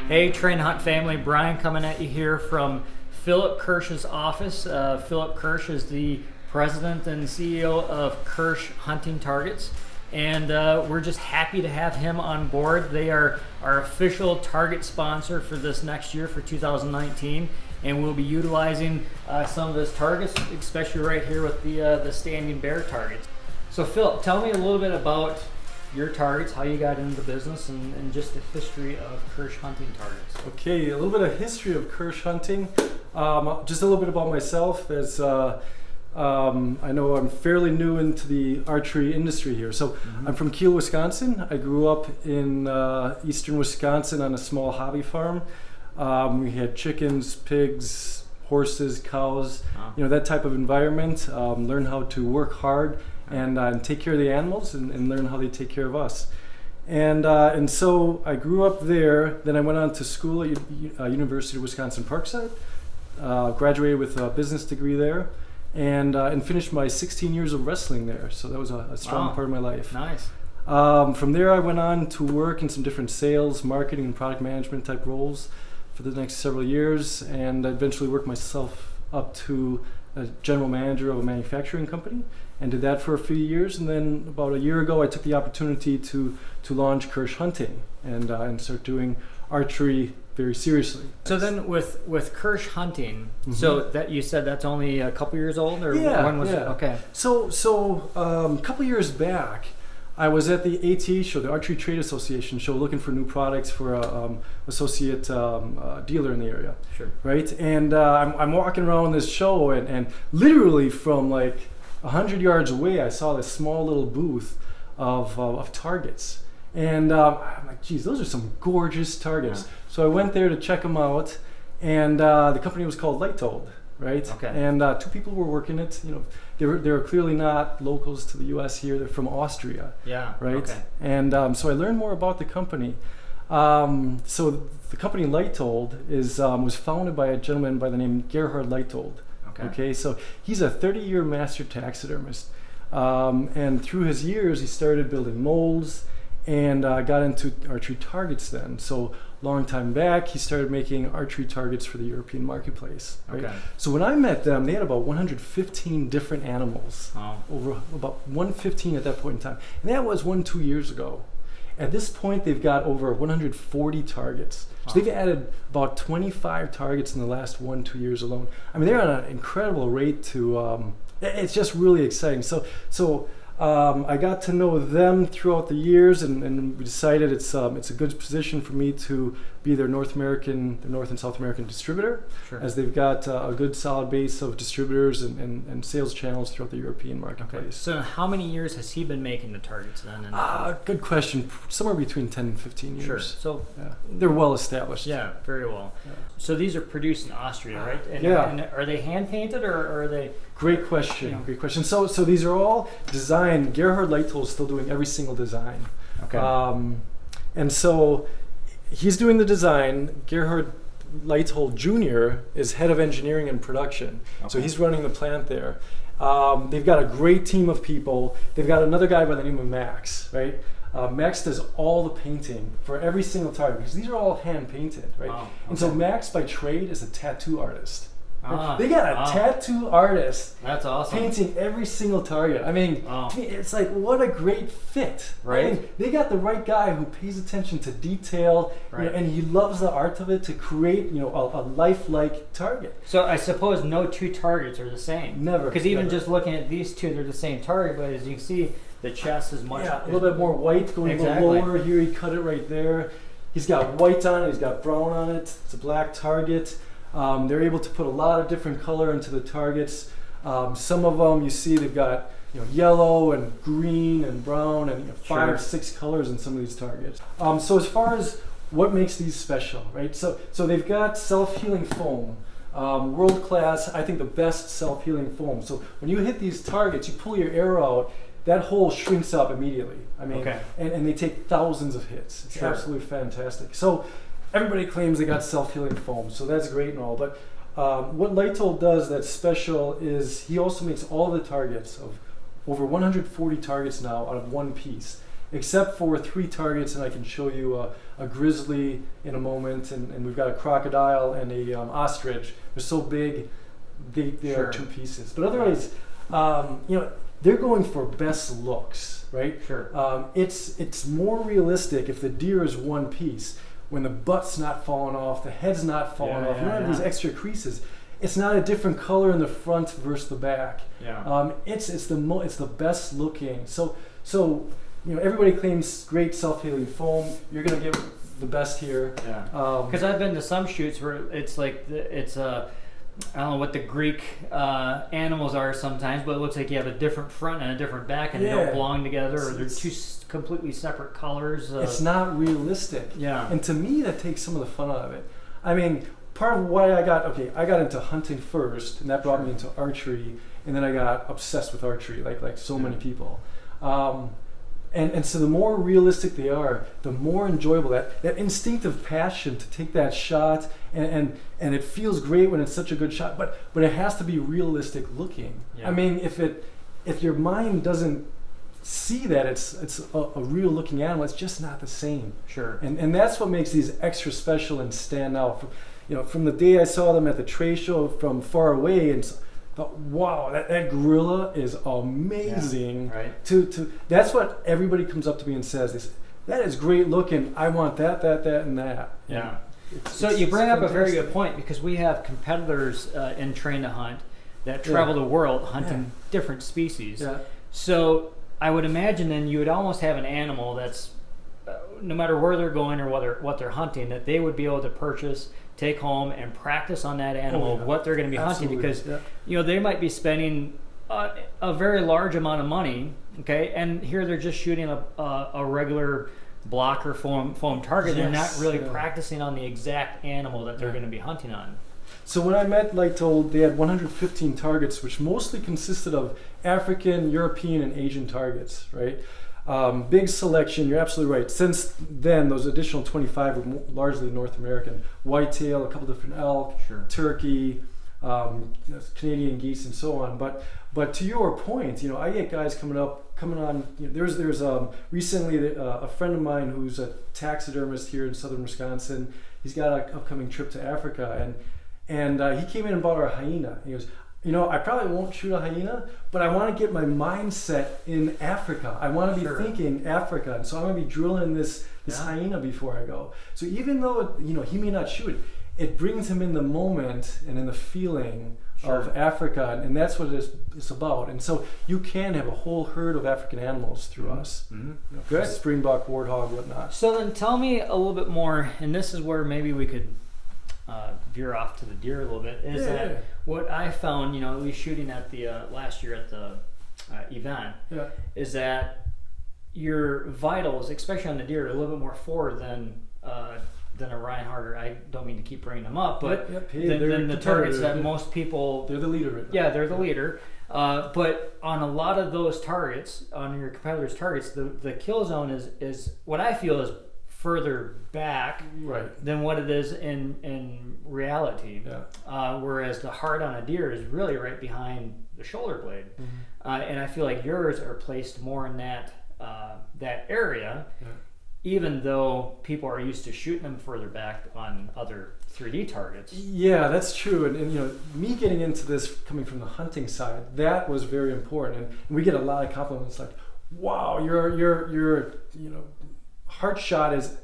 Hey, Train Hunt family, Brian coming at you here from Phillip Kirsch's office. Phillip Kirsch is the president and CEO of Kirsch Hunting Targets, and we're just happy to have him on board. They are our official target sponsor for this next year, for 2019, and we'll be utilizing some of his targets, especially right here with the standing bear targets. So Phil, tell me a little bit about your targets, how you got into the business, and just the history of Kirsch Hunting Targets. Okay, a little bit of history of Kirsch Hunting. Just a little bit about myself, as I know I'm fairly new into the archery industry here. So I'm from Kiel, Wisconsin. I grew up in eastern Wisconsin on a small hobby farm. We had chickens, pigs, horses, cows, that type of environment. Learn how to work hard and take care of the animals and learn how they take care of us. And so I grew up there. Then I went on to school at University of Wisconsin Parkside, graduated with a business degree there, and finished my 16 years of wrestling there. So that was a strong part of my life. Nice. From there I went on to work in some different sales, marketing, and product management type roles for the next several years, and I eventually worked myself up to a general manager of a manufacturing company, and did that for a few years. And then about a year ago I took the opportunity to launch Kirsch Hunting and start doing archery very seriously. So then with Kirsch Hunting, so that you said that's only a couple years old, or when was it? Okay. So a couple years back I was at the ATA show, the Archery Trade Association show, looking for new products for a associate dealer in the area. Sure. Right? And I'm walking around this show, and literally from like 100 yards away I saw this small little booth of targets. And I'm like, geez, those are some gorgeous targets. Yeah. So I went there to check them out, and the company was called Leitold, right? Okay. And two people were working it. They were clearly not locals to the U.S. here. They're from Austria. Yeah. Right. Okay. And so I learned more about the company. So the company Leitold was founded by a gentleman by the name Gerhard Leitold. Okay. So he's a 30-year master taxidermist, and through his years he started building molds and got into archery targets then. So long time back he started making archery targets for the European marketplace. Right? Okay. So when I met them, they had about 115 different animals. Over about 115 at that point in time, and that was 2 years ago. At this point they've got over 140 targets. So they've added about 25 targets in the last 1-2 years alone. I mean, they're on an incredible rate to, it's just really exciting. So I got to know them throughout the years, and we decided it's a good position for me to be their North and South American distributor, as they've got a good solid base of distributors and sales channels throughout the European marketplace. Okay. So how many years has he been making the targets then? Good question. Somewhere between 10 and 15 years. Sure. So they're well established. Yeah, very well. Yeah. So these are produced in Austria, right? And are they hand painted, or are they? Great question. Great question. So these are all designed. Gerhard Leitold is still doing every single design. Okay. And so he's doing the design. Gerhard Leitold Jr. is head of engineering and production. Okay. So he's running the plant there. They've got a great team of people. They've got another guy by the name of Max, right? Max does all the painting for every single target, because these are all hand painted, right? Wow. Okay. And so Max by trade is a tattoo artist. They got a tattoo artist. That's awesome. Painting every single target. I mean, to me, it's like, what a great fit, right? I mean, they got the right guy who pays attention to detail, and he loves the art of it to create, a lifelike target. So I suppose no two targets are the same. Never. Because even just looking at these two, they're the same target, but as you can see, the chest is much. Yeah, a little bit more white going a little lower. Here he cut it right there. He's got white on it. He's got brown on it. It's a black target. They're able to put a lot of different color into the targets. Some of them you see they've got yellow and green and brown and 5-6 colors in some of these targets. So as far as what makes these special, right? So they've got self-healing foam, world class. I think the best self-healing foam. So when you hit these targets, you pull your arrow out, that hole shrinks up immediately. I mean, and they take thousands of hits. It's absolutely fantastic. So everybody claims they got self-healing foam, so that's great and all, but what Leitold does that's special is he also makes all the targets of over 140 targets now out of one piece. except for 3 targets, and I can show you a grizzly in a moment, and we've got a crocodile and a ostrich. They're so big, they are 2 pieces. But otherwise, they're going for best looks, right? Sure. It's more realistic if the deer is 1 piece, when the butt's not falling off, the head's not falling off. You don't have these extra creases. It's not a different color in the front versus the back. Yeah. It's the best looking. So everybody claims great self-healing foam. You're gonna get the best here. Yeah. Because I've been to some shoots where it's like I don't know what the Greek animals are sometimes, but it looks like you have a different front and a different back, and they don't belong together, or they're 2 completely separate colors. It's not realistic. Yeah. And to me, that takes some of the fun out of it. I mean, part of why I got into hunting first, and that brought me into archery, and then I got obsessed with archery, like so many people. And so the more realistic they are, the more enjoyable that instinctive passion to take that shot, and it feels great when it's such a good shot, but it has to be realistic looking. Yeah. I mean, if your mind doesn't see that it's a real looking animal, it's just not the same. Sure. And that's what makes these extra special and stand out. From the day I saw them at the trade show from far away, and thought, wow, that gorilla is amazing. Yeah, right. To that's what everybody comes up to me and says. That is great looking. I want that, and that. Yeah. So you bring up a very good point, because we have competitors in Train to Hunt that travel the world hunting different species. Yeah. So I would imagine then you would almost have an animal that's, no matter where they're going or what they're hunting, that they would be able to purchase, take home, and practice on that animal what they're going to be hunting, because they might be spending a very large amount of money, okay, and here they're just shooting a regular blocker foam target. They're not really practicing on the exact animal that they're going to be hunting on. So when I met Leitold, they had 115 targets, which mostly consisted of African, European, and Asian targets, right? Big selection, you're absolutely right. Since then, those additional 25 were largely North American. Whitetail, a couple different elk, turkey, Canadian geese, and so on. But to your point, I get guys coming on. There's recently a friend of mine who's a taxidermist here in southern Wisconsin. He's got an upcoming trip to Africa, and he came in and bought our hyena. He goes, I probably won't shoot a hyena, but I want to get my mindset in Africa. I want to be thinking Africa, and so I'm going to be drilling this hyena before I go. So even though he may not shoot it brings him in the moment and in the feeling of Africa, and that's what it's about. And so you can have a whole herd of African animals through us. Mm-hmm. Good. Springbuck, warthog, whatnot. So then tell me a little bit more, and this is where maybe we could veer off to the deer a little bit, is that what I found, at least shooting at the last year at the event, is that your vitals, especially on the deer, are a little bit more forward than a Reinhardt. I don't mean to keep bringing them up, but than the targets that most people... They're the leader right now. Yeah, they're the leader. But on a lot of those targets, on your competitors' targets, the kill zone is what I feel is further back than what it is in reality. Yeah. Whereas the heart on a deer is really right behind the shoulder blade. Mm-hmm. And I feel like yours are placed more in that area, even though people are used to shooting them further back on other 3D targets. Yeah, that's true. And me getting into this coming from the hunting side, that was very important. And we get a lot of compliments like, wow, your heart shot is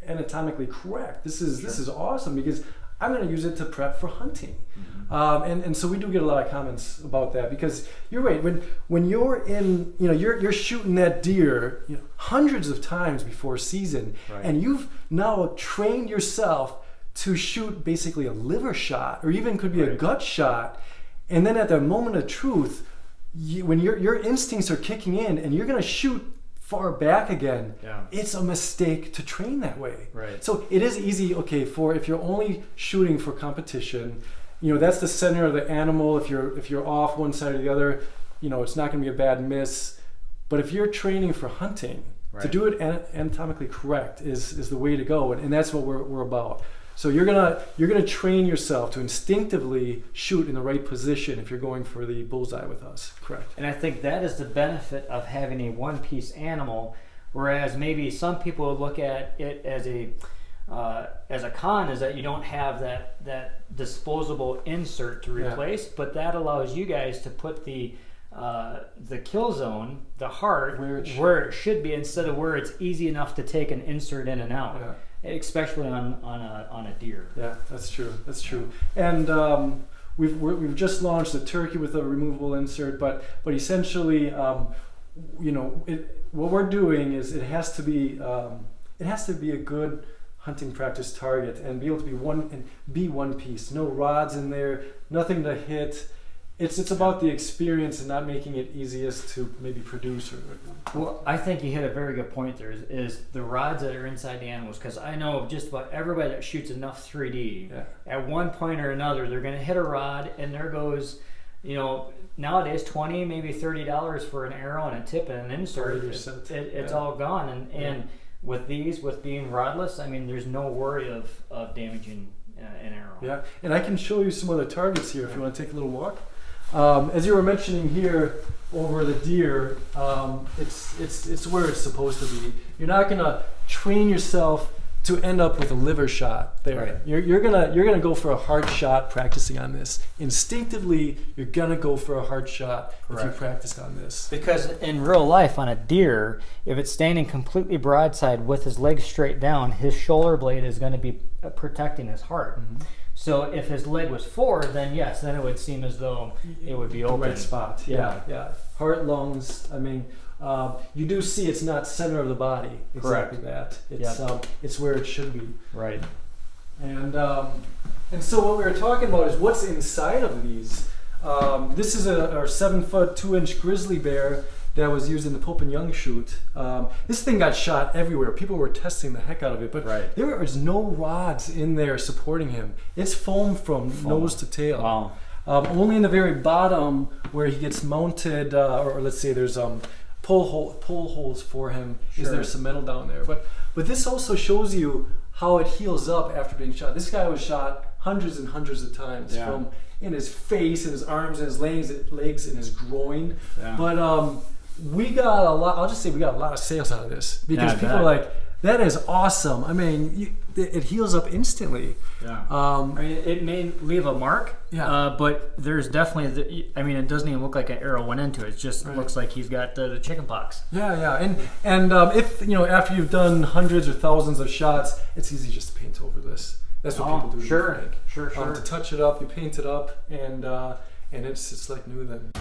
anatomically correct. This is awesome, because I'm going to use it to prep for hunting. Mm-hmm. And so we do get a lot of comments about that, because you're right. When you're in, you're shooting that deer hundreds of times before season, and you've now trained yourself to shoot basically a liver shot, or even could be a gut shot, and then at the moment of truth, when your instincts are kicking in and you're going to shoot far back again, it's a mistake to train that way. Right. So it is easy, for if you're only shooting for competition, that's the center of the animal. If you're off one side or the other, it's not going to be a bad miss. But if you're training for hunting, to do it anatomically correct is the way to go, and that's what we're about. So you're gonna train yourself to instinctively shoot in the right position if you're going for the bullseye with us. Correct. And I think that is the benefit of having a one-piece animal Whereas maybe some people would look at it as a con, is that you don't have that disposable insert to replace, but that allows you guys to put the kill zone, the heart, where it should be, instead of where it's easy enough to take an insert in and out, especially on a deer. Yeah, that's true. That's true. And we've just launched a turkey with a removable insert, but essentially, what we're doing is it has to be a good hunting practice target and be able to be one piece. No rods in there, nothing to hit. It's about the experience and not making it easiest to maybe produce. Well, I think you hit a very good point there, is the rods that are inside the animals, because I know of just about everybody that shoots enough 3D, at one point or another, they're going to hit a rod, and there goes, nowadays $20, maybe $30 for an arrow and a tip and an insert. It's all gone. And with these, with being rodless, I mean, there's no worry of damaging an arrow. Yeah, and I can show you some other targets here if you want to take a little walk. As you were mentioning here over the deer, it's where it's supposed to be. You're not gonna train yourself to end up with a liver shot there. Right. You're gonna go for a hard shot practicing on this. Instinctively, you're gonna go for a hard shot if you practiced on this. Because in real life, on a deer, if it's standing completely broadside with his legs straight down, his shoulder blade is going to be protecting his heart. Mm-hmm. So if his leg was forward, then yes, then it would seem as though it would be open. Right spot. Yeah. Heart, lungs. I mean, you do see it's not center of the body. Exactly that. It's where it should be. Right. And so what we were talking about is what's inside of these. This is our 7-foot 2-inch grizzly bear that was used in the Pope and Young shoot. This thing got shot everywhere. People were testing the heck out of it, but there is no rods in there supporting him. It's foam from nose to tail. Wow. Only in the very bottom where he gets mounted, or let's say there's pull holes for him. Is there some metal down there? But this also shows you how it heals up after being shot. This guy was shot hundreds and hundreds of times from in his face, in his arms, in his legs, in his groin. Yeah. But we got a lot. I'll just say we got a lot of sales out of this because people are like, "That is awesome." I mean, it heals up instantly. Yeah. I mean, it may leave a mark. Yeah. But there's definitely. It doesn't even look like an arrow went into it. It just looks like he's got the chicken pox. Yeah. And if after you've done hundreds or thousands of shots, it's easy just to paint over this. That's what people do. Sure. To touch it up, you paint it up, and it's like new then.